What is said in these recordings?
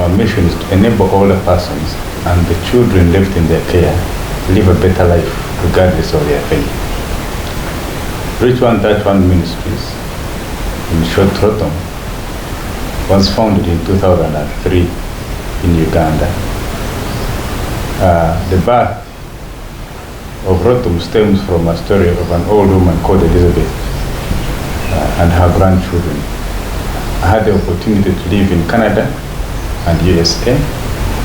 our mission is to enable older persons and the children left in their care live a better life regardless of their faith. Reach One Touch One Ministries, in short ROTOM, was founded in 2003 in Uganda. The birth of ROTOM stems from a story of an old woman called Elizabeth and her grandchildren. I had the opportunity to live in Canada and USA,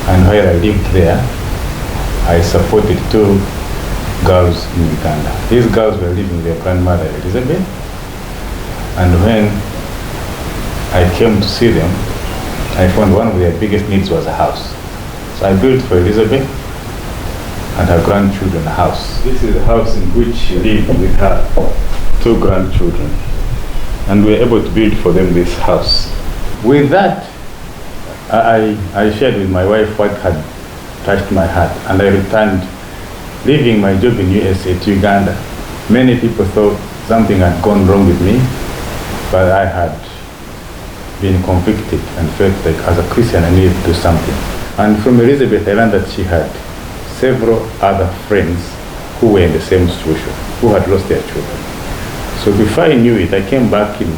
and while I lived there, I supported 2 girls in Uganda. These girls were living with their grandmother Elizabeth, and when I came to see them, I found one of their biggest needs was a house. So I built for Elizabeth and her grandchildren a house. This is the house in which she lived with her 2 grandchildren, and we were able to build for them this house. With that, I shared with my wife what had touched my heart, and I returned, leaving my job in USA to Uganda. Many people thought something had gone wrong with me, but I had been convicted and felt like as a Christian I needed to do something. And from Elizabeth, I learned that she had several other friends who were in the same situation, who had lost their children. So before I knew it, I came back in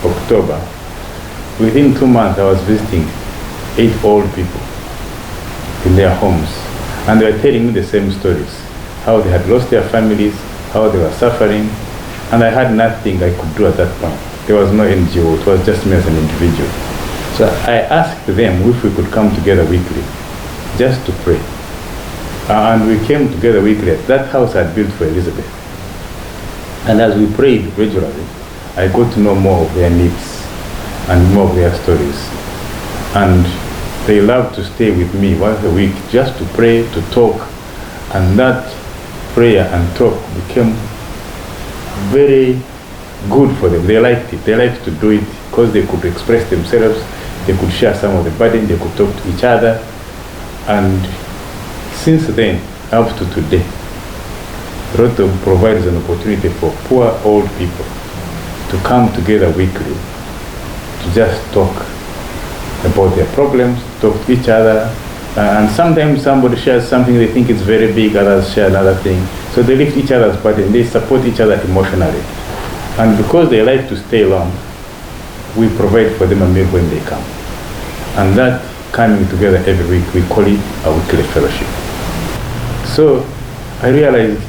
October. Within 2 months, I was visiting 8 old people in their homes, and they were telling me the same stories, how they had lost their families, how they were suffering, and I had nothing I could do at that point. There was no NGO, it was just me as an individual. So I asked them if we could come together weekly, just to pray. And we came together weekly at that house I had built for Elizabeth. And as we prayed regularly, I got to know more of their needs and more of their stories. And they loved to stay with me once a week just to pray, to talk, and that prayer and talk became very good for them. They liked it. They liked to do it because they could express themselves, they could share some of the burden, they could talk to each other. And since then, up to today, ROTOM provides an opportunity for poor old people to come together weekly to just talk about their problems, talk to each other, and sometimes somebody shares something they think is very big, others share another thing. So they lift each other's burden, they support each other emotionally. And because they like to stay long, we provide for them a meal when they come. And that coming together every week, we call it a weekly fellowship. So I realized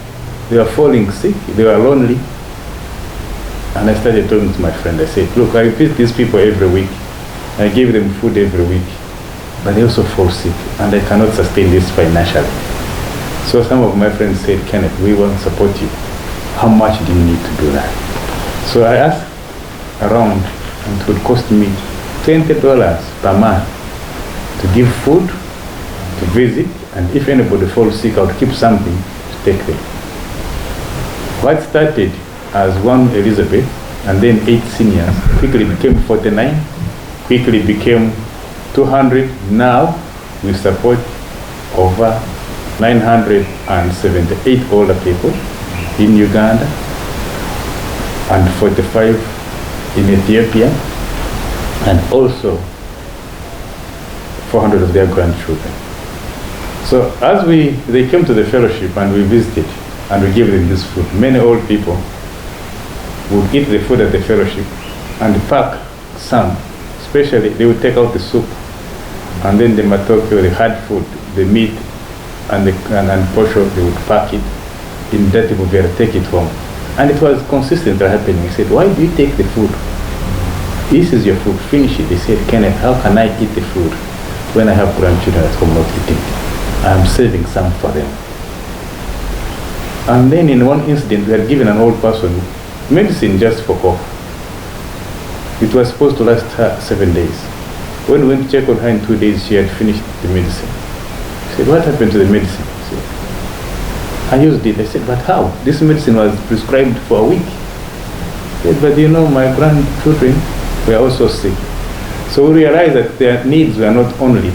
they were falling sick, they were lonely, and I started talking to my friend. I said, look, I visit these people every week, I give them food every week, but they also fall sick, and I cannot sustain this financially. So some of my friends said, Kenneth, we want to support you. How much do you need to do that? So I asked around, and it would cost me $20 per month to give food, to visit, and if anybody falls sick, I would keep something to take them. What started as 1 Elizabeth and then 8 seniors quickly became 49, quickly became 200. Now we support over 978 older people in Uganda and 45 in Ethiopia, and also 400 of their grandchildren. So as they came to the fellowship and we visited and we gave them this food, many old people would eat the food at the fellowship and pack some, especially they would take out the soup and then the matoke, or the hard food, the meat and posho, they would pack it in dirty buvera, take it home. And it was consistently happening. I said, why do you take the food? This is your food, finish it. They said, Kenneth, how can I eat the food when I have grandchildren at home not eating? I'm saving some for them. And then in one incident, we had given an old person medicine just for cough. It was supposed to last her 7 days. When we went to check on her in 2 days, she had finished the medicine. I said, what happened to the medicine? She said, I used it. I said, but how? This medicine was prescribed for a week. I said, but you know, my grandchildren were also sick. So we realized that their needs were not only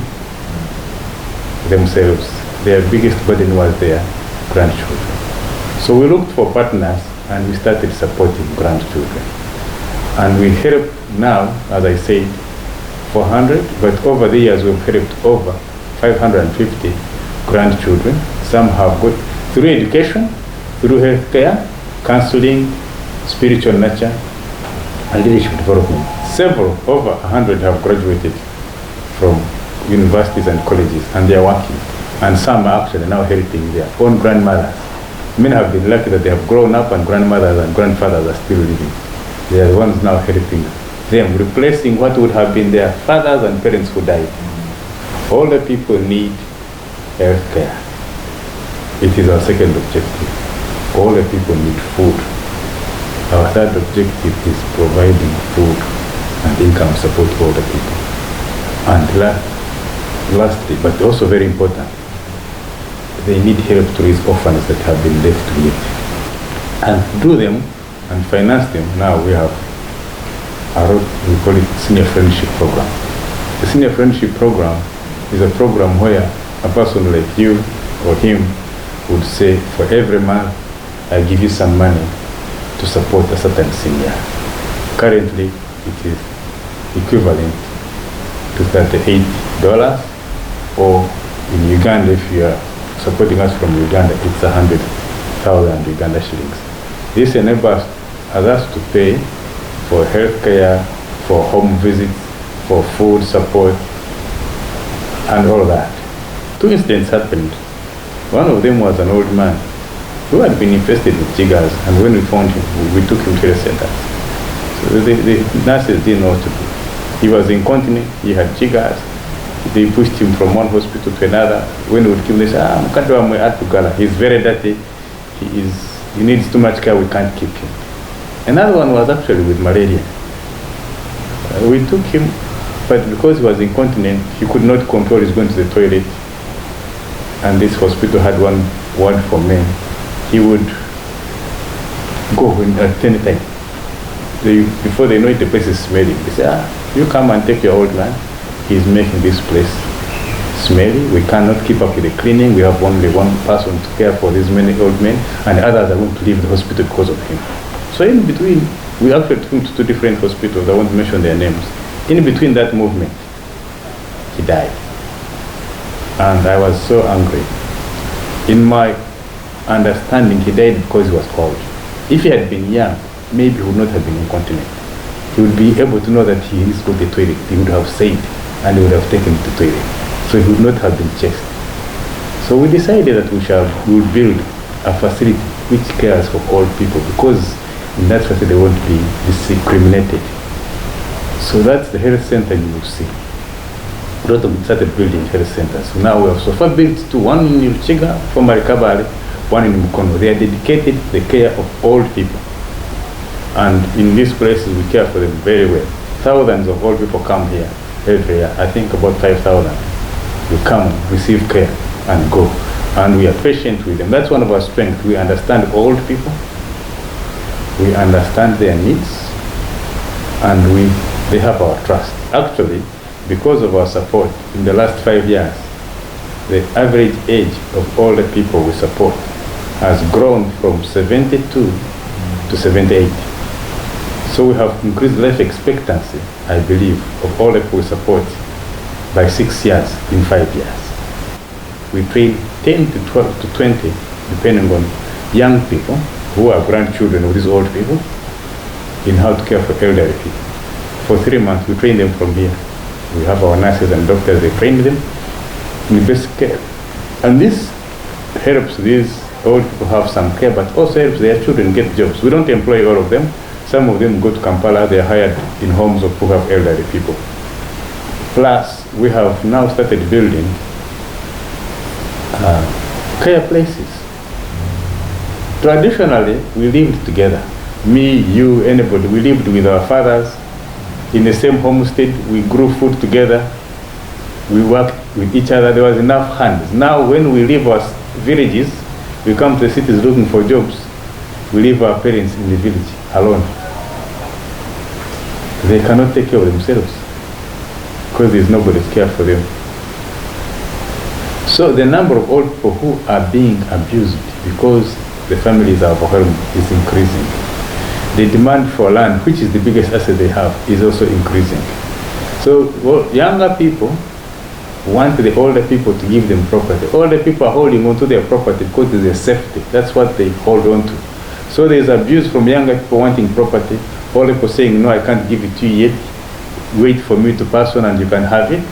themselves. Their biggest burden was their grandchildren. So we looked for partners and we started supporting grandchildren. And we help now, as I said, 400, but over the years we've helped over 550 grandchildren. Some have got through education, through healthcare, counseling, spiritual nurture, and leadership development. Several, over 100, have graduated from universities and colleges, and they are working. And some are actually now helping their own grandmothers. Many have been lucky that they have grown up and grandmothers and grandfathers are still living. They are the ones now helping them, replacing what would have been their fathers and parents who died. All the people need health care. It is our second objective. All the people need food. Our third objective is providing food and income support for all the people. And lastly, but also very important, they need help to raise orphans that have been left to live. And through them and finance them, now we have we call it Senior Friendship Program. The Senior Friendship Program is a program where a person like you or him would say, for every month, I give you some money to support a certain senior. Currently, it is equivalent to $38, or in Uganda, if you are supporting us from Uganda, it's 100,000 Uganda shillings. This enables us to pay for healthcare, for home visits, for food support, and all that. 2 incidents happened. One of them was an old man who had been infested with jiggers, and when we found him, we took him to the center. So the nurses didn't know what to do. He was incontinent, he had jiggers. They pushed him from one hospital to another. When we would kill him, they said, he's very dirty, he needs too much care, we can't keep him. Another one was actually with malaria. We took him, but because he was incontinent, he could not control his going to the toilet. And this hospital had one ward for men. He would go at any time. Before they know it, the place is smelling. They say, you come and take your old man. He's making this place smelly. We cannot keep up with the cleaning. We have only one person to care for these many old men, and others are going to leave the hospital because of him. So in between, we actually took him to 2 different hospitals. I won't mention their names. In between that movement, he died. And I was so angry. In my understanding, he died because he was cold. If he had been young, maybe he would not have been incontinent. He would be able to know that he needs to go to the toilet. He would have said, and he would have taken him to the toilet. So he would not have been chased. So we decided that we would build a facility which cares for old people, because in that facility they won't be discriminated. So that's the health center you will see. ROTOM started building health centers. So now we have so far built 2, one in Chiga, former Kabale, one in Mukono. They are dedicated to the care of old people. And in these places we care for them very well. Thousands of old people come here every year. I think about 5,000. We come, receive care, and go. And we are patient with them. That's one of our strengths. We understand old people. We understand their needs. And they have our trust. Actually, because of our support, in the last 5 years, the average age of all the people we support has grown from 72 to 78. So we have increased life expectancy, I believe, of all the people we support by 6 years in 5 years. We train 10 to 12 to 20, depending on young people who are grandchildren of these old people, in how to care for elderly people. For 3 months, we train them from here. We have our nurses and doctors, they train them in basic care. And this helps these old people have some care, but also helps their children get jobs. We don't employ all of them. Some of them go to Kampala, they are hired in homes of who have elderly people. Plus, we have now started building care places. Traditionally, we lived together. Me, you, anybody, we lived with our fathers in the same homestead. We grew food together. We worked with each other. There was enough hands. Now, when we leave our villages, we come to the cities looking for jobs. We leave our parents in the village alone. They cannot take care of themselves because there's nobody to care for them. So the number of old people who are being abused because the families are overwhelmed is increasing. The demand for land, which is the biggest asset they have, is also increasing. So younger people want the older people to give them property. Older people are holding on to their property because there's a safety. That's what they hold on to. So there's abuse from younger people wanting property. Older people saying, no, I can't give it to you yet. Wait for me to pass on and you can have it.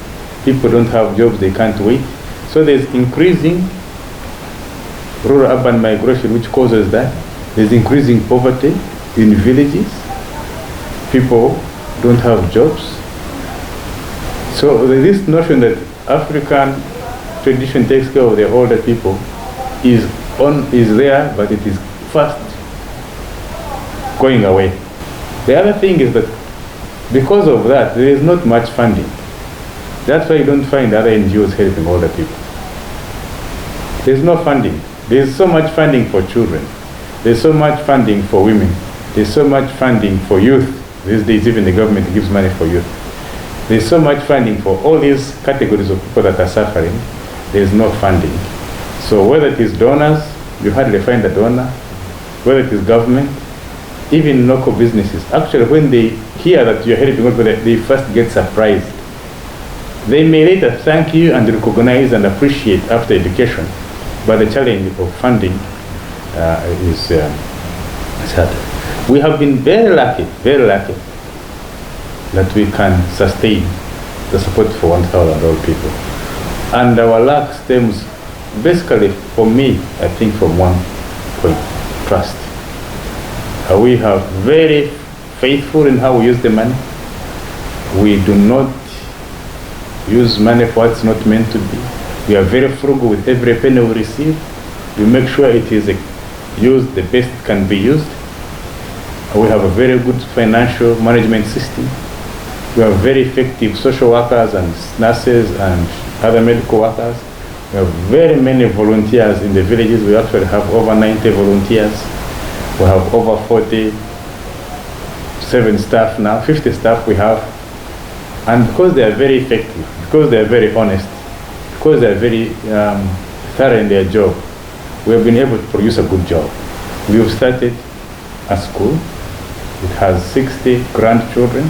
People don't have jobs, they can't wait. So there's increasing rural-urban migration, which causes that. There's increasing poverty in villages. People don't have jobs. So this notion that African tradition takes care of the older people is there, but it is fast going away. The other thing is that because of that, there is not much funding. That's why you don't find other NGOs helping older people. There's no funding. There's so much funding for children. There's so much funding for women. There's so much funding for youth. These days, even the government gives money for youth. There's so much funding for all these categories of people that are suffering. There's no funding. So whether it is donors, you hardly find a donor. Whether it is government, even local businesses. Actually, when they hear that you're helping people, they first get surprised. They may later thank you and recognize and appreciate after education, but the challenge of funding is hard. We have been very lucky that we can sustain the support for 1,000 old people. And our luck stems basically, for me, I think from one point, trust. We are very faithful in how we use the money. We do not use money for what's not meant to be. We are very frugal with every penny we receive. We make sure it is used the best it can be used. We have a very good financial management system. We have very effective social workers and nurses and other medical workers. We have very many volunteers in the villages. We actually have over 90 volunteers. We have over 47 staff now, 50 staff we have. And because they are very effective, because they are very honest, because they are very thorough in their job, we have been able to produce a good job. We have started a school. It has 60 grandchildren.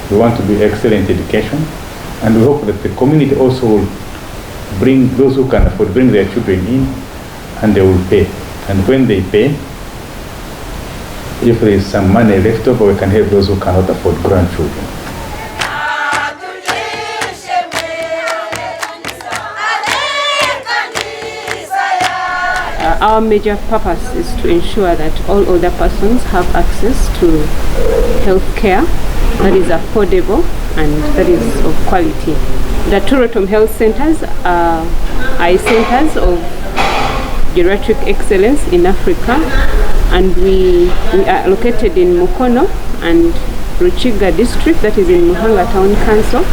We want to do excellent education. And we hope that the community also will bring those who can afford, bring their children in, and they will pay. And when they pay, if there is some money left over, we can help those who cannot afford grandchildren. Our major purpose is to ensure that all older persons have access to health care that is affordable and that is of quality. The two ROTOM health centers are eye centers of geriatric excellence in Africa, and we are located in Mukono and Ruchiga district, that is in Muhanga Town Council.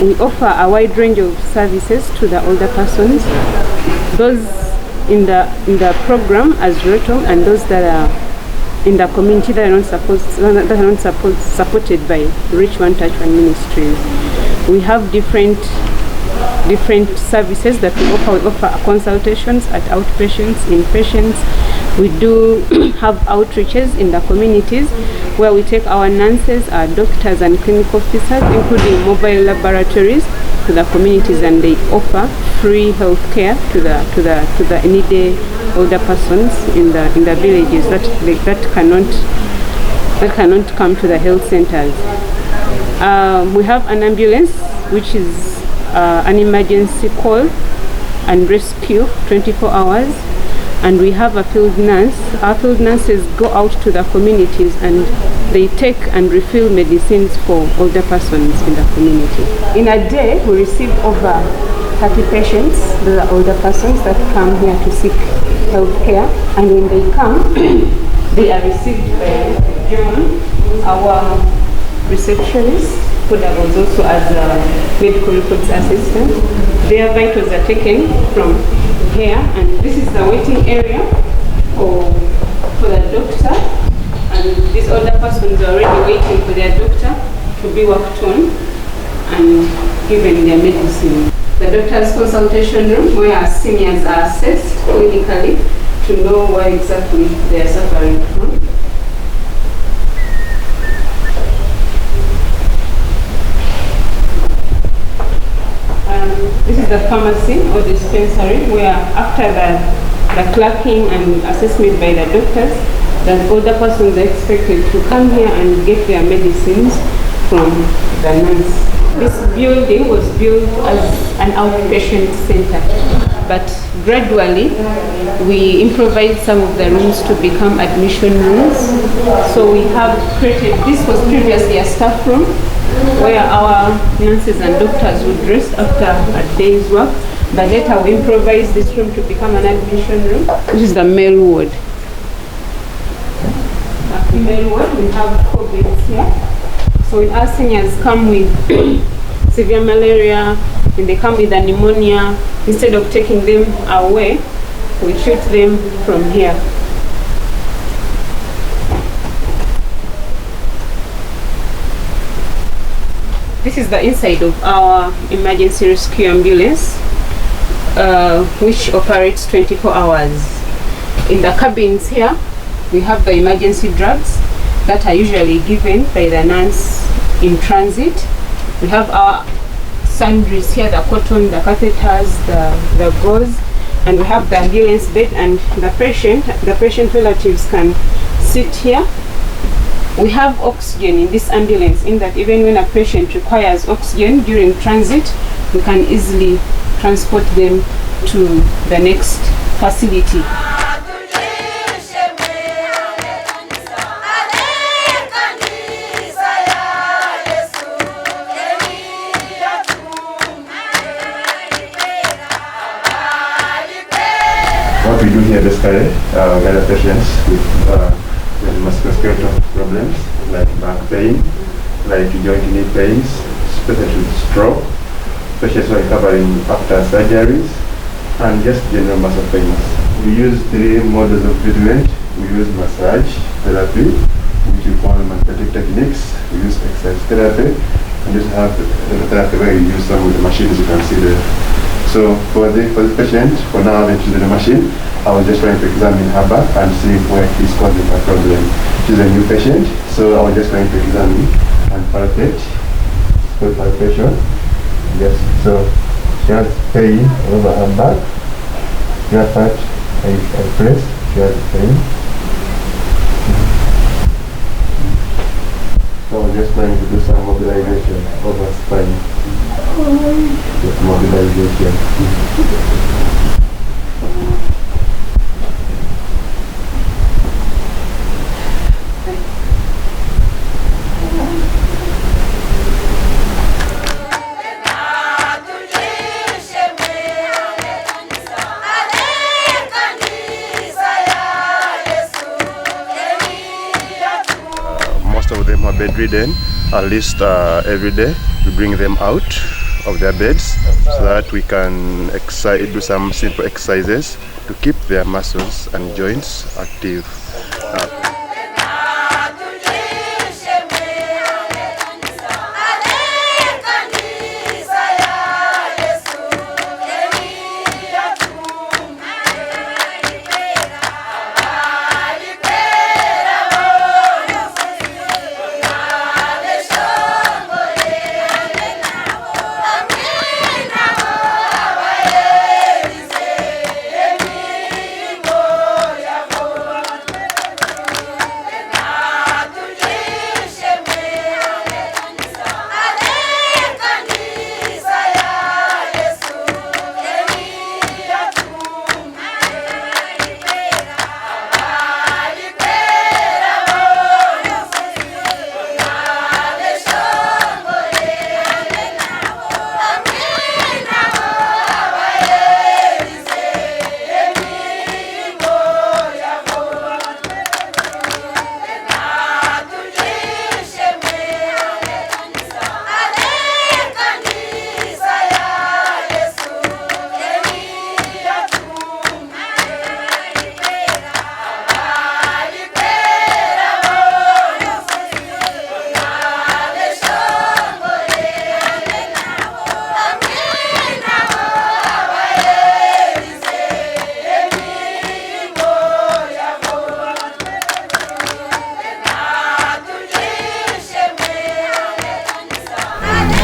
We offer a wide range of services to the older persons, those in the program as ROTOM and those that are in the community that are not supported by Reach One Touch One Ministries. We have different services that we offer. We offer consultations at outpatients, inpatients. We do have outreaches in the communities where we take our nurses, our doctors and clinical officers, including mobile laboratories, to the communities, and they offer free health care to the needy older persons in the villages that cannot come to the health centers. We have an ambulance, which is an emergency call and rescue 24 hours. And we have a field nurse. Our field nurses go out to the communities and they take and refill medicines for older persons in the community. In a day, we receive over 30 patients. Those are older persons that come here to seek health care. And when they come, they are received by John, our receptionist, who was also as a medical records assistant. Their vitals are taken from here, and this is the waiting area for the doctor. And these older persons are already waiting for their doctor to be worked on and given their medicine. The doctor's consultation room, where seniors are assessed clinically to know what exactly they are suffering from. the pharmacy or dispensary, where after the clerking and assessment by the doctors, that older persons are expected to come here and get their medicines from the nurse. This building was built as an outpatient center, but gradually we improvised some of the rooms to become admission rooms. So we have created, this was previously a staff room where our nurses and doctors would rest after a day's work, but later we improvised this room to become an admission room. This is the male ward. The female ward, we have 4 beds here. So when our seniors come with severe malaria, when they come with a pneumonia, instead of taking them away, we treat them from here. This is the inside of our emergency rescue ambulance, which operates 24 hours. In the cabins here, we have the emergency drugs that are usually given by the nurse in transit. We have our sundries here, the cotton, the catheters, the gauze, and we have the ambulance bed, and the patient relatives can sit here. We have oxygen in this ambulance, in that even when a patient requires oxygen during transit, we can easily transport them to the next facility. What we do here basically, gather patients with musculoskeletal problems like back pain, like joint knee pains, especially stroke, patients who are recovering after surgeries, and just general muscle pains. We use 3 models of treatment. We use massage therapy, which we call magnetic techniques. We use exercise therapy, and just have therapy where you use some of the machines you can see there. So for this patient, for now I've chosen the machine, I was just trying to examine her back and see where it's causing a problem. She's a new patient, so I was just trying to examine and palpate. So palpation. Yes, so she has pain over her back. Here part, I press, she has pain. So I was just trying to do some mobilization of her spine. Just mobilization. Most of them are bedridden. At least every day we bring them out of their beds so that we can do some simple exercises to keep their muscles and joints active.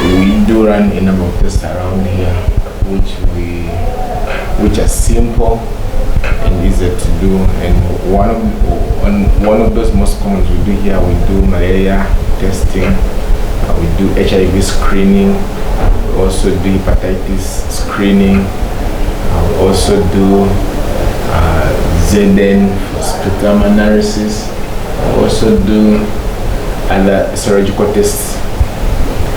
We do run a number of tests around here which are simple and easy to do. And one of those most common we do here, we do malaria testing, we do HIV screening, we also do hepatitis screening, we also do ZN spectrum analysis, we also do other serological tests,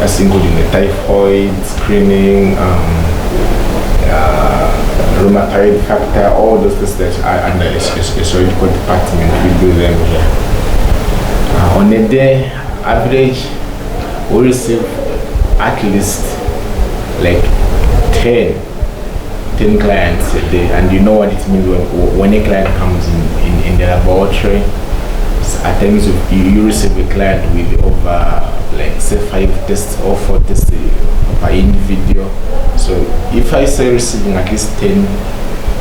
as including the typhoid screening, rheumatoid factor, all those tests that are under a serological department, we do them here. On a day average, we receive at least like 10 clients a day, and you know what it means when a client comes in the laboratory. At times you receive a client with over like say 5 tests or 4 tests per individual. So if I say receiving at least 10,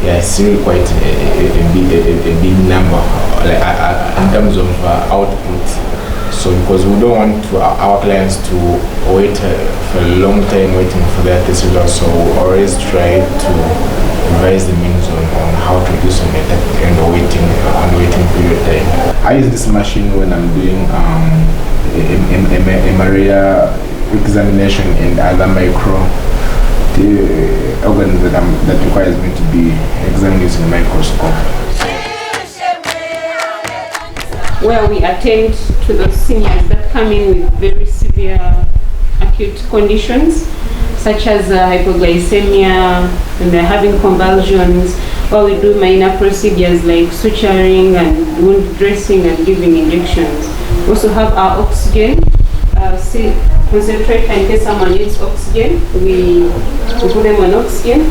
yeah, it's really quite a big number, like in terms of output. So because we don't want our clients to wait for a long time waiting for their test results, so we always try to devise the means on how to do some better and waiting period time. I use this machine when I'm doing a malaria examination and other micro organs that requires me to be examined using a microscope. Where we attend to those seniors that come in with very severe acute conditions, such as hypoglycemia, and they're having convulsions, where we do minor procedures like suturing and wound dressing and giving injections. We also have our oxygen concentrator in case someone needs oxygen. We put them on oxygen.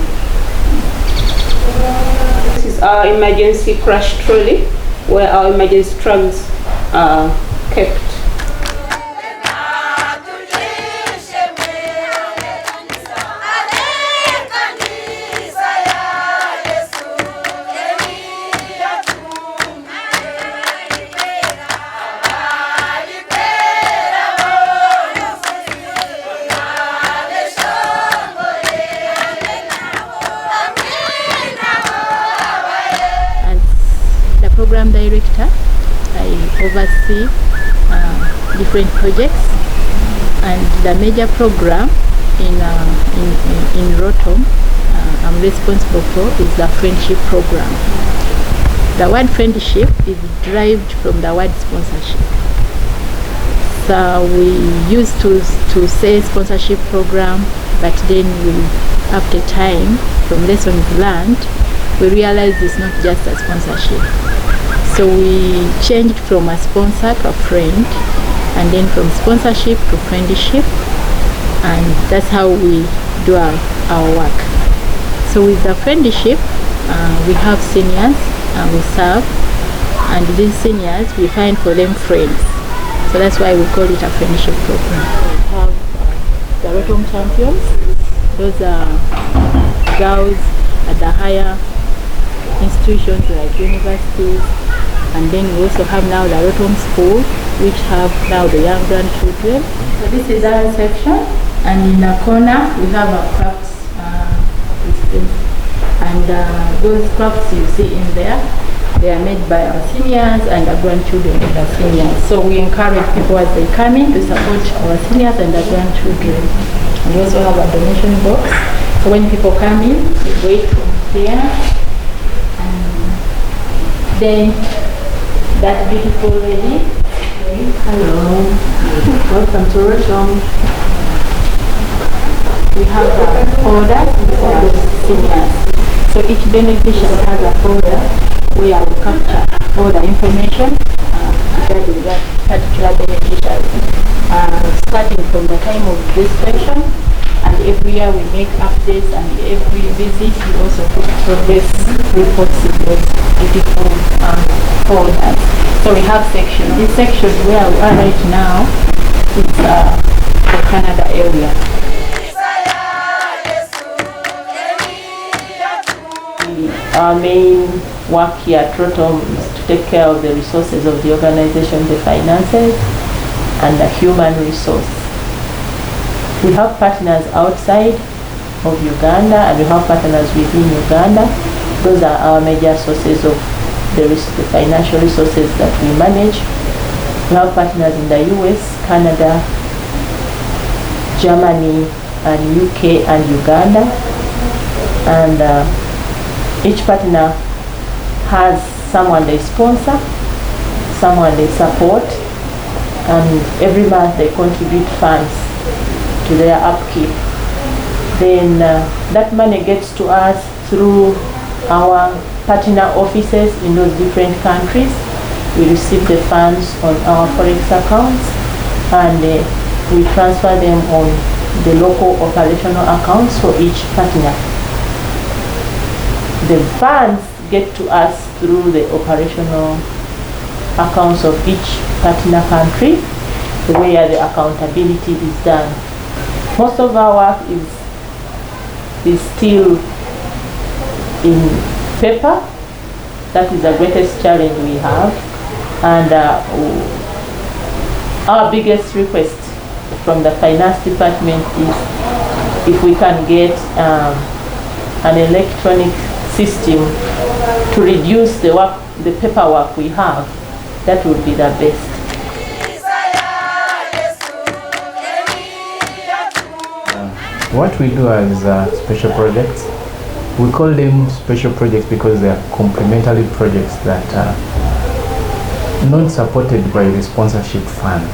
This is our emergency crash trolley, where our emergency drugs are kept. Program director, I oversee different projects, and the major program in ROTOM I'm responsible for is the friendship program. The word friendship is derived from the word sponsorship. So we used to say sponsorship program, but then after time, from lessons learned, we realized it's not just a sponsorship. So we changed from a sponsor to a friend, and then from sponsorship to friendship, and that's how we do our work. So with the friendship, we have seniors we serve, and these seniors, we find for them friends. So that's why we call it a friendship program. We have the ROTOM champions. Those are girls at the higher institutions like universities. And then we also have now the ROTOM school, which have now the young grandchildren. So this is our section, and in the corner we have our crafts and those crafts you see in there, they are made by our seniors and our grandchildren of the seniors. So we encourage people as they come in to support our seniors and our grandchildren. We also have a donation box. So when people come in, they wait from here, and then that beautiful lady. Hello. Welcome to ROTOM. We have a folder for seniors. So each beneficiary has a folder where we capture all the information regarding that particular beneficiary. Starting from the time of registration, and every year we make updates, and every visit we also put progress reports in those beautiful folders. So we have sections. This section where we are right now is for Canada area. Our main work here at ROTOM is to take care of the resources of the organization, the finances, and the human resource. We have partners outside of Uganda, and we have partners within Uganda. Those are our major sources of the financial resources that we manage. We have partners in the US, Canada, Germany, and UK and Uganda. And each partner has someone they sponsor, someone they support, and every month they contribute funds to their upkeep. Then that money gets to us through our partner offices in those different countries. We receive the funds on our forex accounts, and we transfer them on the local operational accounts for each partner. The funds get to us through the operational accounts of each partner country, where the accountability is done. Most of our work is still in paper. That is the greatest challenge we have, and our biggest request from the finance department is if we can get an electronic system to reduce the paperwork we have. That would be the best. What we do as special projects, we call them special projects because they are complementary projects that are not supported by the sponsorship fund.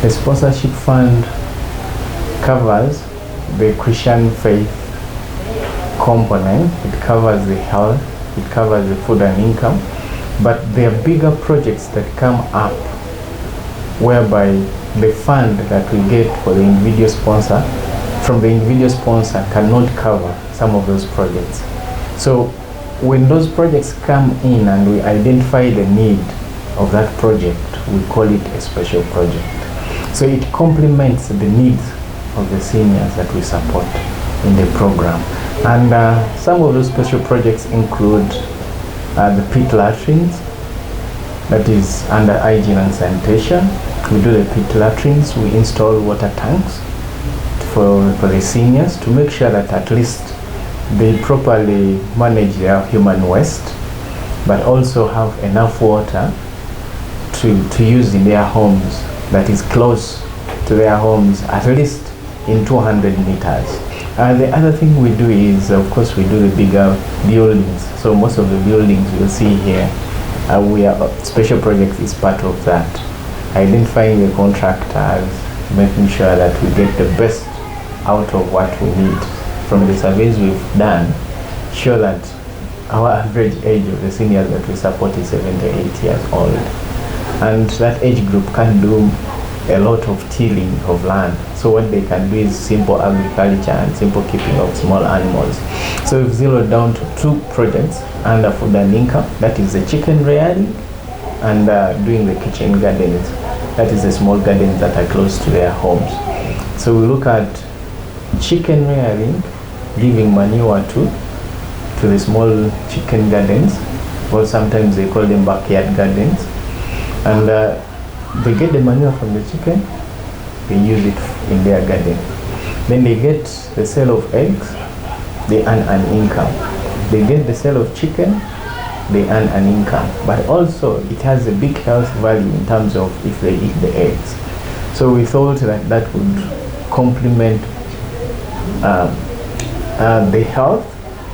The sponsorship fund covers the Christian faith component, it covers the health, it covers the food and income, but there are bigger projects that come up whereby the fund that we get for the individual sponsor from the individual sponsor cannot cover some of those projects. So when those projects come in and we identify the need of that project, we call it a special project. So it complements the needs of the seniors that we support in the program. And some of those special projects include the pit latrines, that is under hygiene and sanitation. We do the pit latrines, we install water tanks for the seniors to make sure that at least they properly manage their human waste, but also have enough water to use in their homes that is close to their homes, at least in 200 meters. The other thing we do is, of course, we do the bigger buildings. So most of the buildings you'll see here, special projects is part of that. Identifying the contractors, making sure that we get the best out of what we need. From the surveys we've done, show that our average age of the seniors that we support is 78 years old. And that age group can do a lot of tilling of land. So what they can do is simple agriculture and simple keeping of small animals. So we've zeroed down to 2 projects under food and income. That is the chicken rearing and doing the kitchen gardens. That is the small gardens that are close to their homes. So we look at chicken rearing, giving manure to the small chicken gardens, or sometimes they call them backyard gardens. And they get the manure from the chicken, they use it in their garden. Then they get the sale of eggs, they earn an income. They get the sale of chicken, they earn an income. But also it has a big health value in terms of if they eat the eggs. So we thought that that would complement the health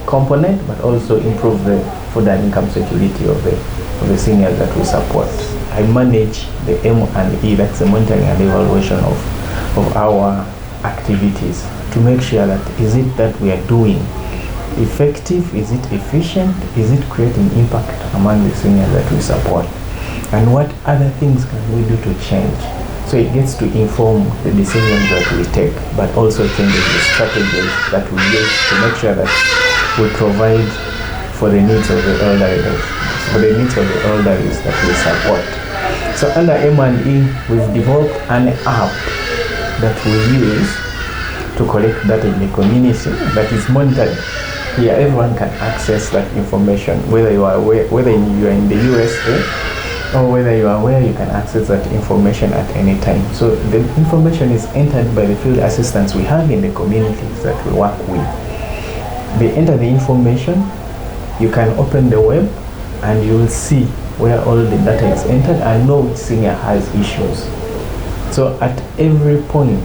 component, but also improve the food and income security of the seniors that we support. I manage the M&E, that's the monitoring and evaluation of our activities, to make sure that is it that we are doing effective, is it efficient, is it creating impact among the seniors that we support, and what other things can we do to change. So it gets to inform the decisions that we take, but also changes the strategies that we use to make sure that we provide for the needs of the elderly, that we support. So under M&E, we've developed an app that we use to collect data in the community that is monitored. Here, everyone can access that information, whether you are in the USA or whether you are aware, you can access that information at any time. So the information is entered by the field assistants we have in the communities that we work with. They enter the information, you can open the web and you will see where all the data is entered and know which senior has issues. So at every point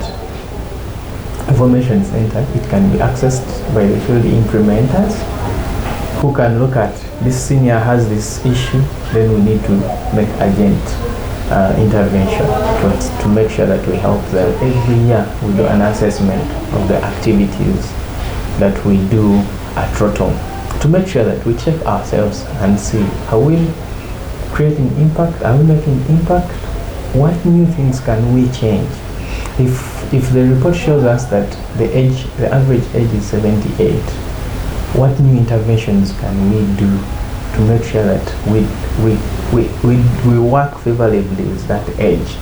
information is entered, it can be accessed by the field implementers who can look at this senior has this issue, then we need to make urgent intervention to make sure that we help them. Every year we do an assessment of the activities that we do at ROTOM to make sure that we check ourselves and see, are we creating impact? Are we making impact? What new things can we change? If the report shows us that the average age is 78, what new interventions can we do to make sure that we work favorably with that age?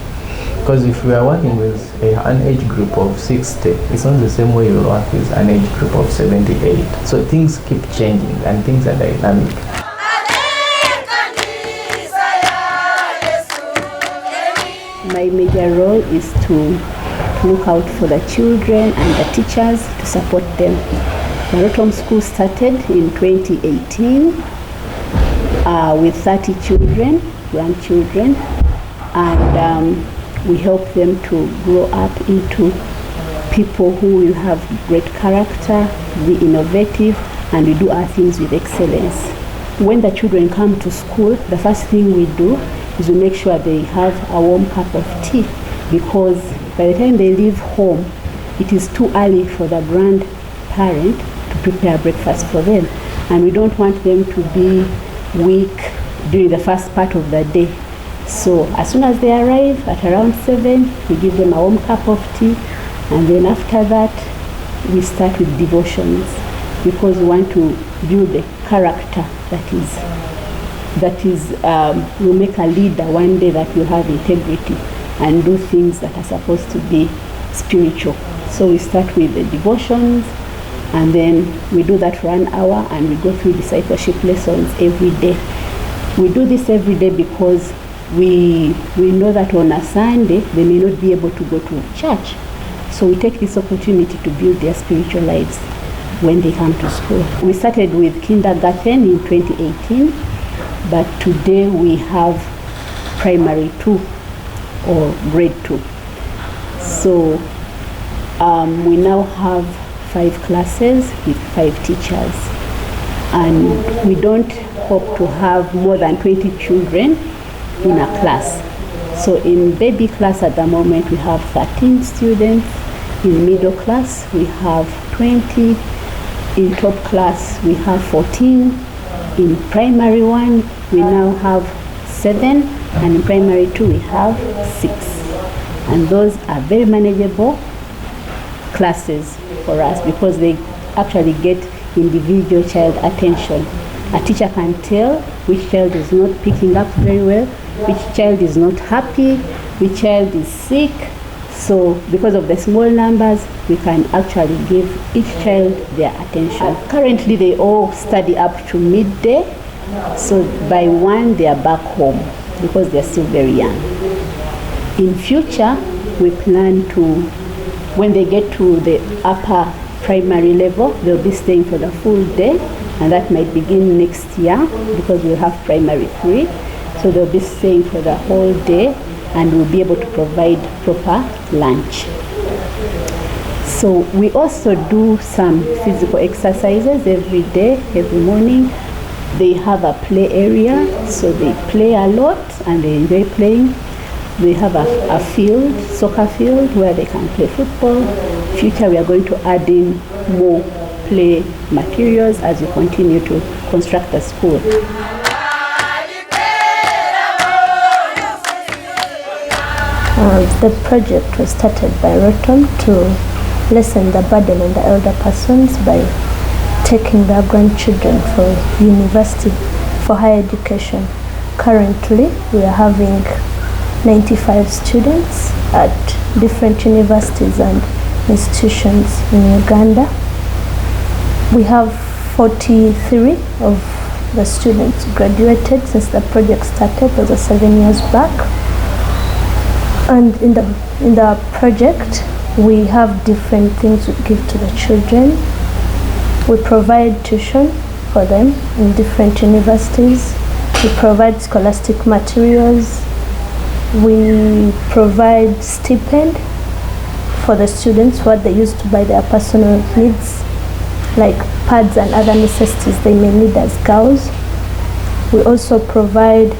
Because if we are working with an age group of 60, it's not the same way you work with an age group of 78. So things keep changing and things are dynamic. My major role is to look out for the children and the teachers to support them. The ROTOM school started in 2018 with 30 children, grandchildren, and we help them to grow up into people who will have great character, be innovative, and we do our things with excellence. When the children come to school, the first thing we do is we make sure they have a warm cup of tea, because by the time they leave home, it is too early for the grandparent to prepare breakfast for them. And we don't want them to be weak during the first part of the day. So as soon as they arrive at around 7, we give them a warm cup of tea, and then after that, we start with devotions, because we want to build a character that will make a leader one day that will have integrity and do things that are supposed to be spiritual. So we start with the devotions, and then we do that for an hour, and we go through discipleship lessons every day. We do this every day because we know that on a Sunday they may not be able to go to church. So we take this opportunity to build their spiritual lives when they come to school. We started with kindergarten in 2018, but today we have primary 2 or grade 2. So we now have 5 classes with 5 teachers, and we don't hope to have more than 20 children in a class. So in baby class at the moment we have 13 students, in middle class we have 20, in top class we have 14, in primary 1 we now have 7, and in primary 2 we have 6. And those are very manageable classes for us because they actually get individual child attention. A teacher can tell which child is not picking up very well, which child is not happy, which child is sick. So because of the small numbers, we can actually give each child their attention. Currently they all study up to midday, so by 1 they are back home because they're still very young. In future, we plan to, when they get to the upper primary level, they'll be staying for the full day, and that might begin next year because we'll have primary 3. So they'll be staying for the whole day, and we'll be able to provide proper lunch. So we also do some physical exercises every day, every morning. They have a play area, so they play a lot and they enjoy playing. They have a field, soccer field, where they can play football. Future, we are going to add in more play materials as we continue to construct the school. The project was started by ROTOM to lessen the burden on the elder persons by taking their grandchildren for university, for higher education. Currently, we are having 95 students at different universities and institutions in Uganda. We have 43 of the students graduated since the project started. It was 7 years back. And in the project, we have different things we give to the children. We provide tuition for them in different universities. We provide scholastic materials. We provide stipend for the students, what they use to buy their personal needs, like pads and other necessities they may need as girls. We also provide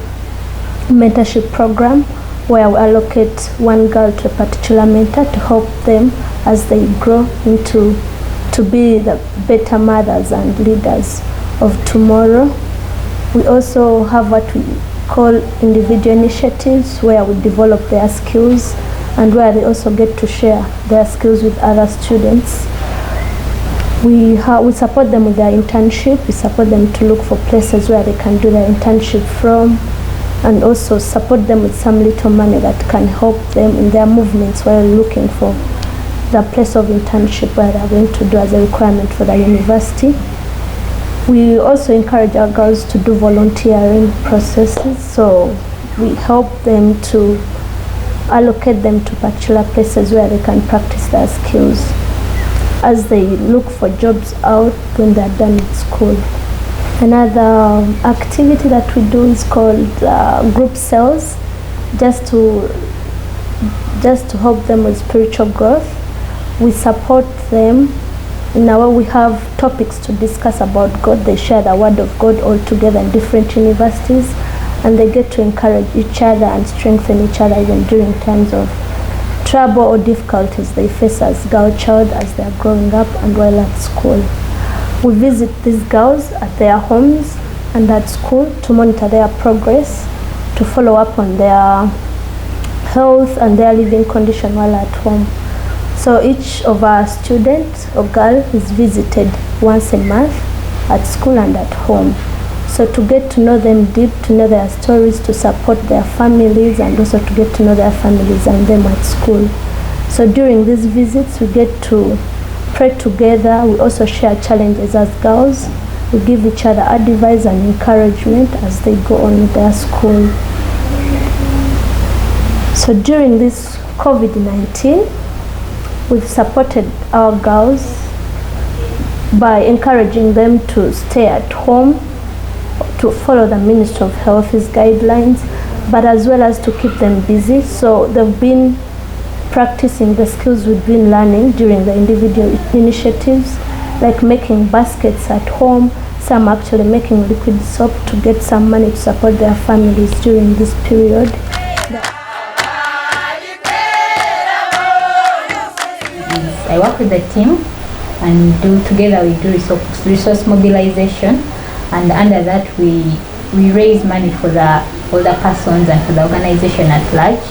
mentorship program where we allocate one girl to a particular mentor to help them as they grow into to be the better mothers and leaders of tomorrow. We also have what we call individual initiatives where we develop their skills and where they also get to share their skills with other students. We support them with their internship. We support them to look for places where they can do their internship from, and also support them with some little money that can help them in their movements while looking for the place of internship where they are going to do as a requirement for the university. We also encourage our girls to do volunteering processes, so we help them to allocate them to particular places where they can practice their skills as they look for jobs out when they're done with school. Another activity that we do is called group cells, just to help them with spiritual growth. We support them. Now we have topics to discuss about God. They share the word of God all together in different universities, and they get to encourage each other and strengthen each other even during times of trouble or difficulties they face as girl child as they are growing up and while at school. We visit these girls at their homes and at school to monitor their progress, to follow up on their health and their living condition while at home. So each of our students or girl is visited once a month at school and at home. So to get to know them deep, to know their stories, to support their families, and also to get to know their families and them at school. So during these visits, we get to pray together. We also share challenges as girls. We give each other advice and encouragement as they go on with their school. So during this COVID-19, we've supported our girls by encouraging them to stay at home, to follow the Ministry of Health's guidelines, but as well as to keep them busy. So they've been practicing the skills we've been learning during the individual initiatives, like making baskets at home, some actually making liquid soap to get some money to support their families during this period. I work with the team and together we do resource mobilization, and under that we raise money for the older persons and for the organization at large,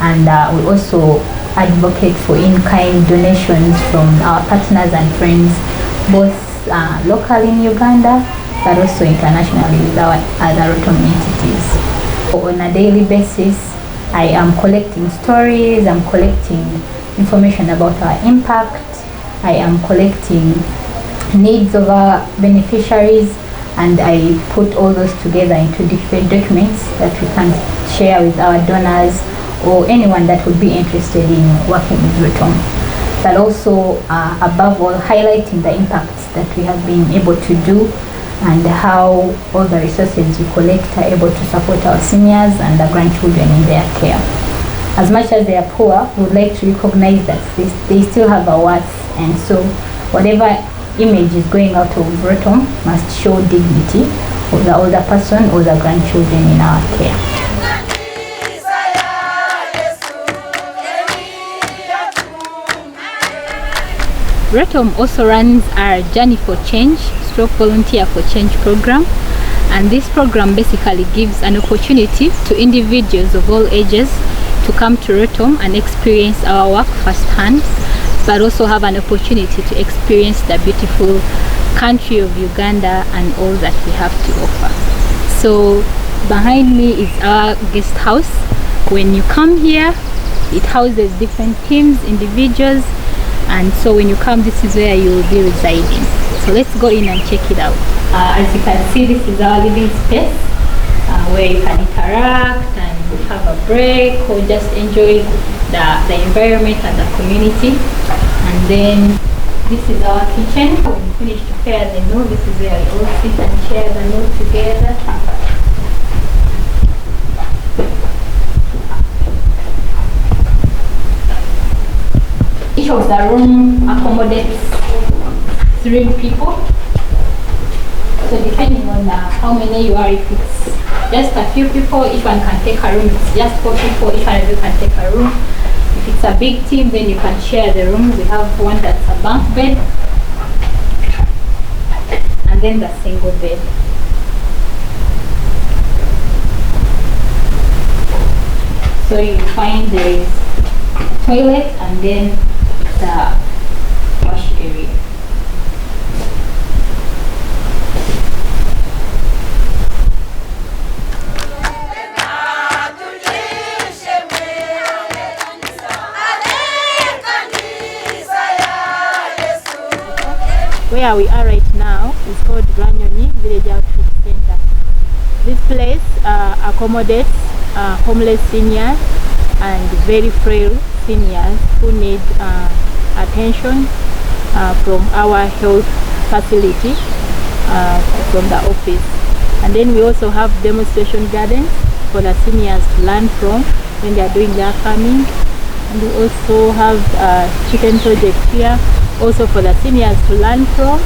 and we also advocate for in-kind donations from our partners and friends, both locally in Uganda but also internationally with our other ROTOM entities. On a daily basis, I am collecting stories, I'm collecting information about our impact, I am collecting needs of our beneficiaries, and I put all those together into different documents that we can share with our donors or anyone that would be interested in working with ROTOM. But also, above all, highlighting the impacts that we have been able to do and how all the resources we collect are able to support our seniors and the grandchildren in their care. As much as they are poor, we would like to recognize that they still have a worth, and so whatever image is going out of ROTOM must show dignity of the older person or the grandchildren in our care. ROTOM also runs our Journey for Change / Volunteer for Change program, and this program basically gives an opportunity to individuals of all ages to come to ROTOM and experience our work firsthand, but also have an opportunity to experience the beautiful country of Uganda and all that we have to offer. So behind me is our guest house. When you come here, it houses different teams, individuals, and so when you come, this is where you will be residing. So let's go in and check it out. As you can see, this is our living space where you can interact and have a break or just enjoy the environment and the community. And then this is our kitchen. When we finish to prepare the meal, this is where we all sit and share the meal together. Each of the room accommodates 3 people. So depending on how many you are, if it's just a few people, each one can take a room. If it's just 4 people, each one of you can take a room. If it's a big team, then you can share the rooms. We have one that's a bunk bed, and then the single bed. So you find there is a toilet and then the wash area. Where we are right now is called Ranyoni Village Outreach Center. This place accommodates homeless seniors and very frail seniors who need attention from our health facility from the office. And then we also have demonstration gardens for the seniors to learn from when they are doing their farming. And we also have a chicken project here, also for the seniors to learn from,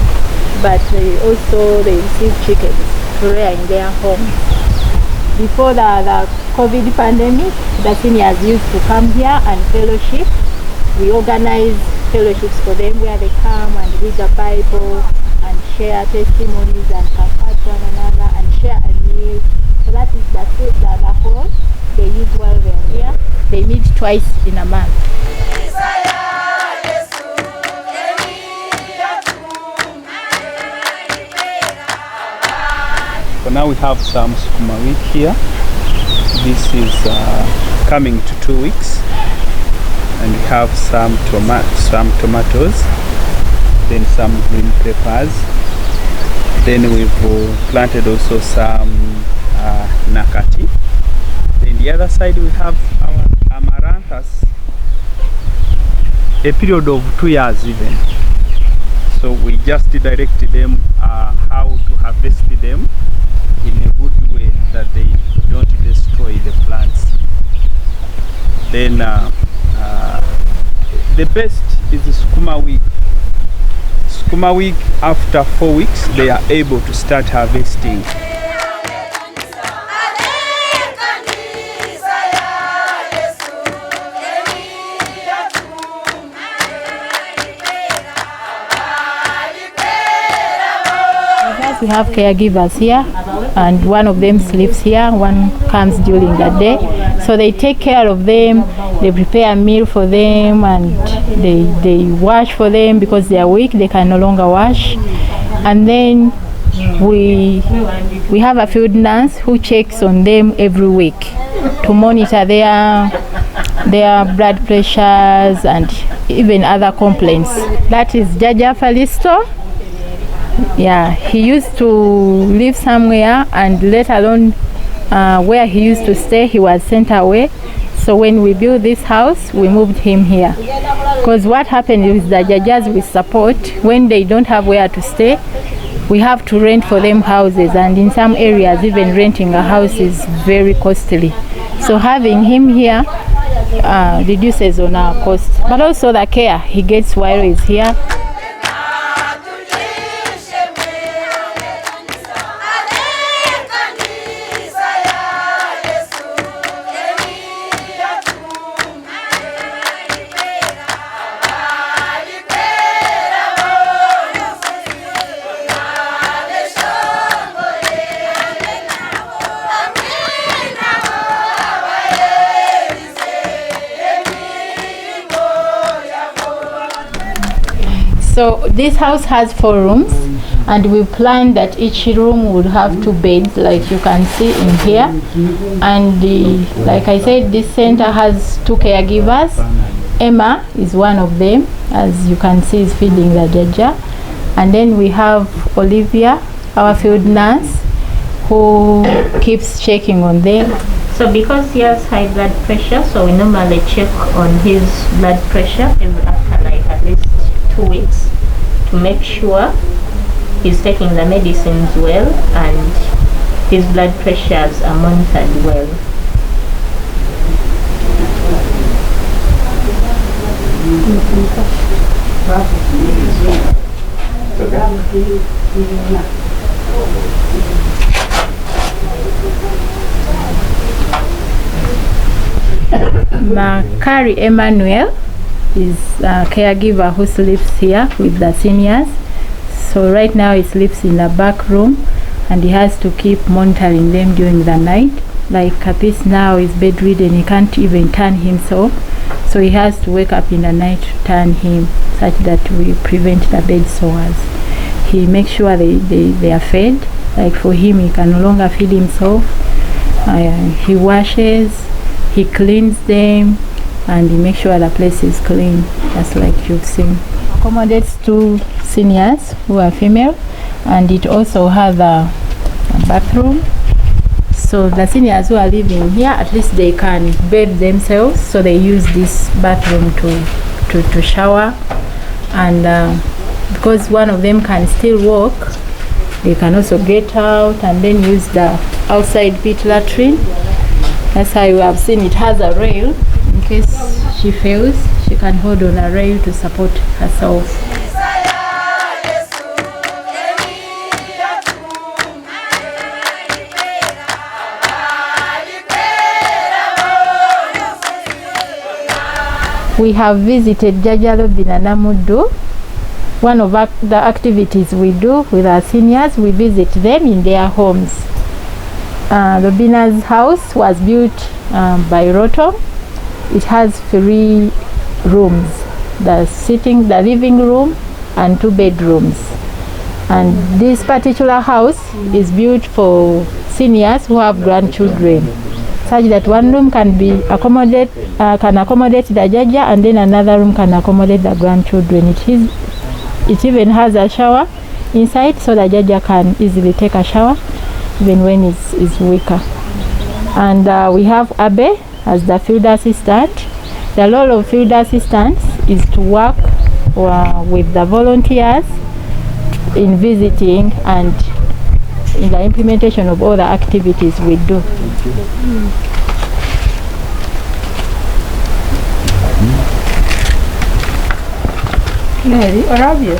but also they receive chickens to rear in their homes. Before the COVID pandemic, the seniors used to come here and fellowship. We organize fellowships for them where they come and read the Bible and share testimonies and comfort one another and share a meal. So that is the hall they use while they are here. They meet twice in a month. So now we have some sukuma week here. This is coming to 2 weeks, and we have some tomatoes, then some green peppers. Then we've planted also some nakati. Then the other side we have our amaranthus, a period of 2 years even. So we just directed them how to harvest them in a good way that they don't destroy the plants. Then the best is the sukuma week. Sukuma week, after 4 weeks, they are able to start harvesting. We have caregivers here, and one of them sleeps here, one comes during the day. So they take care of them, they prepare a meal for them, and they wash for them because they are weak, they can no longer wash. And then we have a field nurse who checks on them every week to monitor their blood pressures and even other complaints. That is Jaja Falisto. Yeah, he used to live somewhere, and let alone where he used to stay, he was sent away. So when we built this house, we moved him here. Because what happened is the Jajas we support, when they don't have where to stay, we have to rent for them houses, and in some areas even renting a house is very costly. So having him here reduces on our cost, but also the care he gets while he's here. So this house has 4 rooms, and we planned that each room would have 2 beds, like you can see in here. And like I said, this center has 2 caregivers. Emma is one of them, as you can see, is feeding the Jaja. And then we have Olivia, our field nurse who keeps checking on them. So because he has high blood pressure, so we normally check on his blood pressure after like at least 2 weeks to make sure he's taking the medicines well and his blood pressures are monitored well. Makari Emmanuel is a caregiver who sleeps here with the seniors. So right now he sleeps in a back room and he has to keep monitoring them during the night. Like Kapis now is bedridden, he can't even turn himself. So he has to wake up in the night to turn him such that we prevent the bed sores. He makes sure they are fed. Like for him, he can no longer feed himself. He washes, he cleans them, and he makes sure the place is clean, just like you've seen. Accommodates 2 seniors who are female, and it also has a bathroom. So the seniors who are living here, at least they can bathe themselves, so they use this bathroom to shower. And because one of them can still walk, they can also get out and then use the outside pit latrine. That's how you have seen it has a rail. In case she fails, she can hold on a rail to support herself. We have visited Jajalo Binanamudu. One of the activities we do with our seniors, we visit them in their homes. The Bina's house was built by ROTOM. It has 3 rooms, the living room and 2 bedrooms. And this particular house is built for seniors who have grandchildren, such that one room can accommodate the jaja, and then another room can accommodate the grandchildren. It even has a shower inside, so the jaja can easily take a shower even when it's weaker. And we have Abe as the field assistant. The role of field assistants is to work with the volunteers in visiting and in the implementation of all the activities we do. Mary, where are you?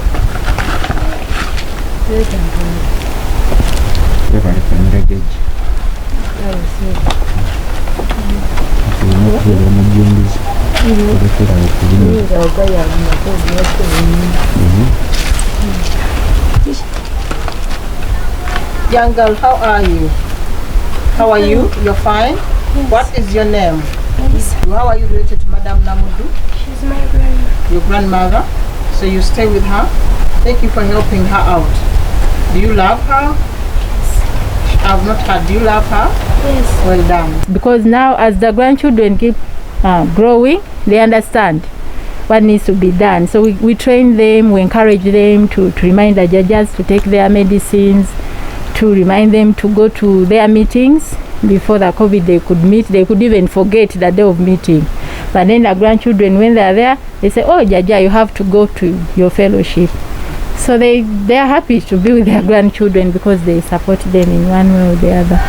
Young girl, how are you? How are you? You're fine? Yes. What is your name? Yes. How are you related to Madame Namudu? She's my grandma. Your grandmother? So you stay with her? Thank you for helping her out. Do you love her? Yes. I've not heard. Do you love her? Yes. Well done. Because now as the grandchildren keep growing, they understand what needs to be done. So we train them, we encourage them to remind the judges to take their medicines, to remind them to go to their meetings. Before the COVID, they could meet, they could even forget the day of meeting. But then the grandchildren, when they're there, they say, oh, Jaja, you have to go to your fellowship. So they are happy to be with their grandchildren because they support them in one way or the other.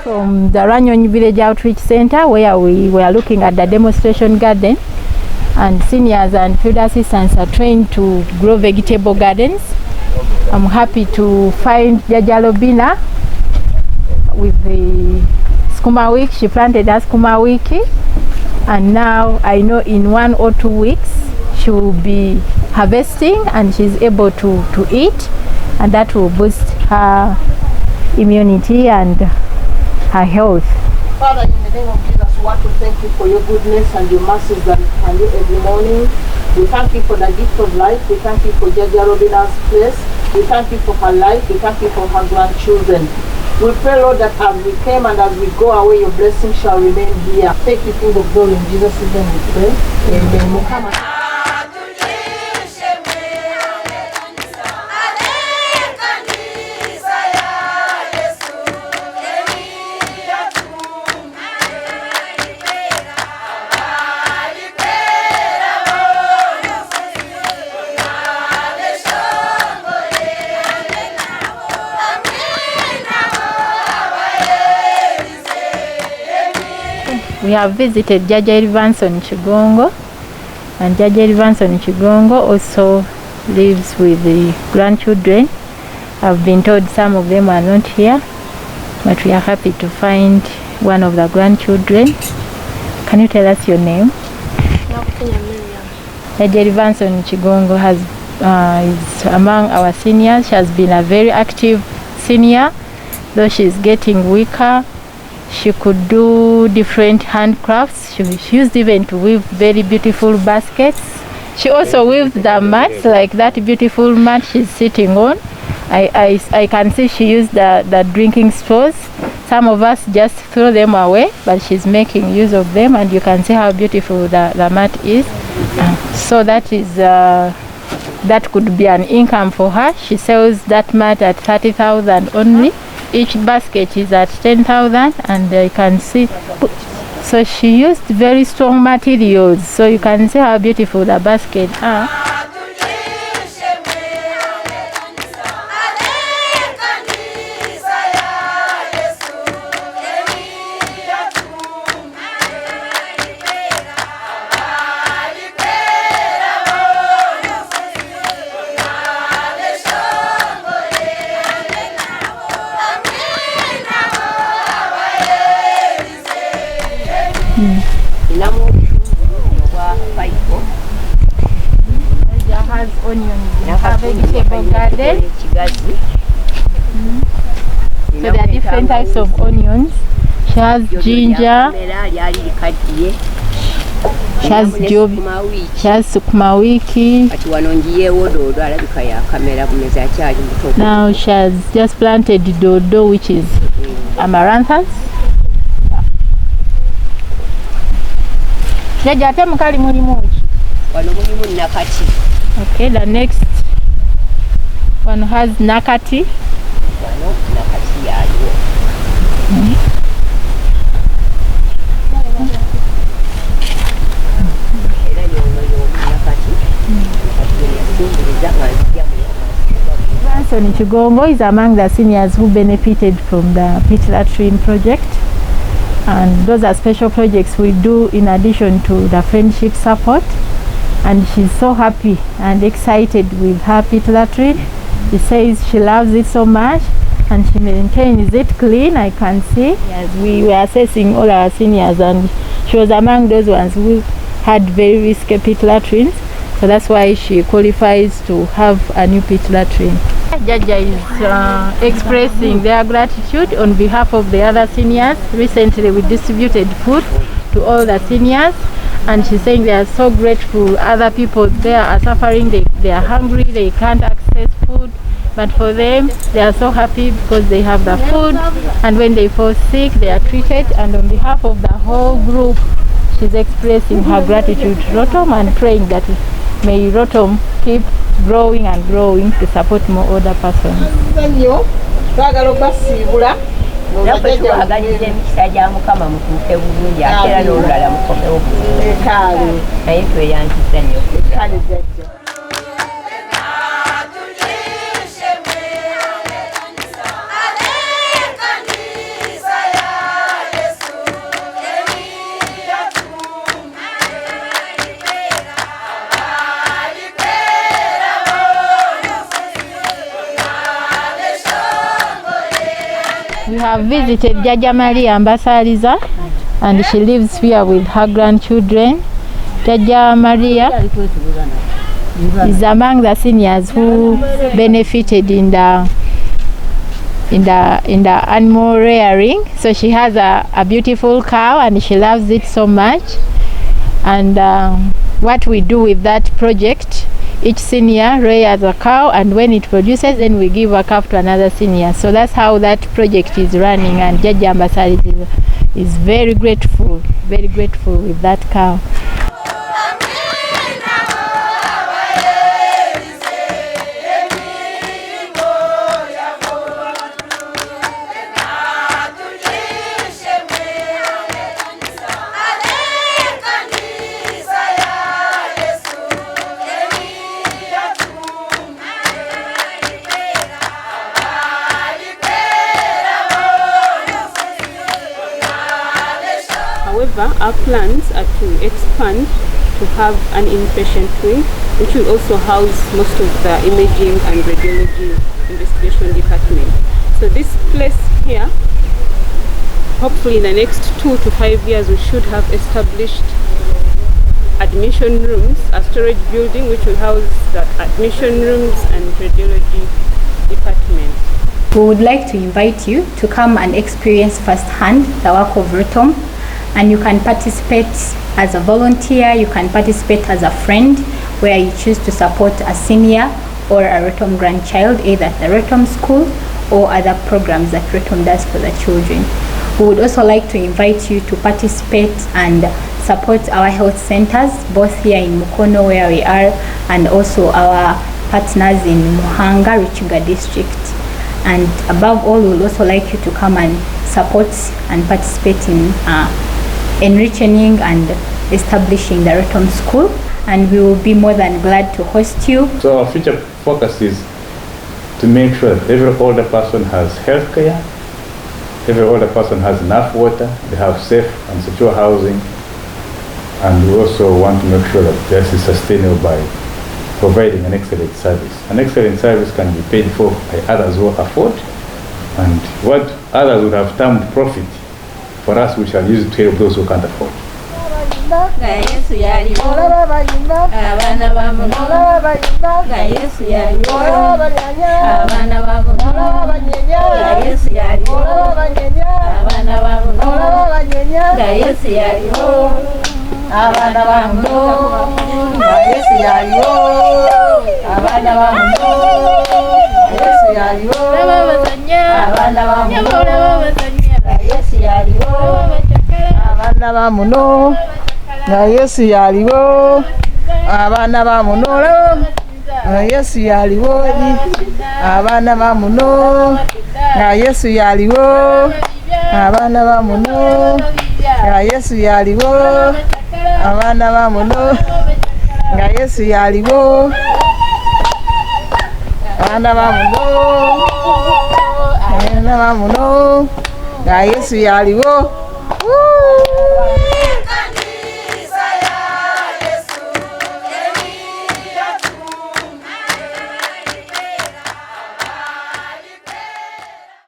From the Ranyonyi Village Outreach Center, where we were looking at the demonstration garden, and seniors and field assistants are trained to grow vegetable gardens. I'm happy to find Jajalo Bina with the skuma wiki. She planted a skuma wiki, and now I know in 1 or 2 weeks she will be harvesting and she's able to eat, and that will boost her immunity and her health. Father, name of Jesus, we want to thank you for your goodness and your mercies that we can do every morning. We thank you for the gift of life. We thank you for Jaja Robina's place. We thank you for her life. We thank you for her grandchildren. We pray, Lord, that as we came and as we go away, your blessing shall remain here. Thank you, King of Glory. In Jesus' name we pray. Amen. Muhammad. We have visited Jaja Elivanson Chigongo, and Jaja Elivanson Chigongo also lives with the grandchildren. I've been told some of them are not here, but we are happy to find one of the grandchildren. Can you tell us your name? Jaja Elivanson Chigongo is among our seniors. She has been a very active senior, though she is getting weaker. She could do different handcrafts. She used even to weave very beautiful baskets. She also weaved the mats, like that beautiful mat she's sitting on. I can see she used the drinking straws. Some of us just throw them away, but she's making use of them, and you can see how beautiful the mat is. So that is that could be an income for her. She sells that mat at 30,000 only. Each basket is at 10,000, and you can see. So she used very strong materials, so you can see how beautiful the baskets are. Has onions in her vegetable garden. So there are different types of onions. She has ginger, she has jobi, she has sukuma wiki. Now she has just planted dodo, which is amaranthus. Okay, the next one has nakati. Branson Chigongo is among the seniors who benefited from the pit latrine project, and those are special projects we do in addition to the friendship support. And she's so happy and excited with her pit latrine. She says she loves it so much, and she maintains it clean. I can see. Yes, we were assessing all our seniors, and she was among those ones who had very risky pit latrines. So that's why she qualifies to have a new pit latrine. Jaja is expressing their gratitude on behalf of the other seniors. Recently we distributed food to all the seniors, and she's saying they are so grateful. Other people there are suffering, they are hungry, they can't access food, but for them they are so happy because they have the food, and when they fall sick they are treated. And on behalf of the whole group, she's expressing her gratitude to ROTOM and praying that may ROTOM keep growing and growing to support more older persons. Tubaganyiza emikisa gya Mukama mutuuke bulungi ate era n'olulala mukomewo bulungi. Naye tweyanjizza nnyo. We have visited Jaja Maria Ambasaliza, and she lives here with her grandchildren. Jaja Maria is among the seniors who benefited in the animal rearing. So she has a beautiful cow and she loves it so much. And what we do with that project, each senior rears a cow, and when it produces, then we give a calf to another senior. So that's how that project is running, and Jaji Ambassador is very grateful with that cow. However, our plans are to expand to have an inpatient wing, which will also house most of the imaging and radiology investigation department. So this place here, hopefully in the next 2 to 5 years, we should have established admission rooms, a storage building which will house the admission rooms and radiology department. We would like to invite you to come and experience firsthand the work of ROTOM. And you can participate as a volunteer, you can participate as a friend, where you choose to support a senior or a ROTOM grandchild, either at the ROTOM school or other programs that ROTOM does for the children. We would also like to invite you to participate and support our health centers, both here in Mukono where we are, and also our partners in Muhanga, Ruchiga district. And above all, we would also like you to come and support and participate in enriching and establishing the ROTOM school, and we will be more than glad to host you. So our future focus is to make sure that every older person has health care, every older person has enough water, they have safe and secure housing, and we also want to make sure that this is sustainable by providing an excellent service. An excellent service can be paid for by others who afford, and what others would have termed profit, for us we shall use it to help those who can't afford. Abana bamuno nga Yesu yaliwo, abana bamuno nga Yesu yaliwo, abana bamuno nga Yesu yaliwo, abana bamuno nga Yesu yaliwo, abana bamuno nga Yesu yaliwo, abana bamuno nga Yesu yaliwo.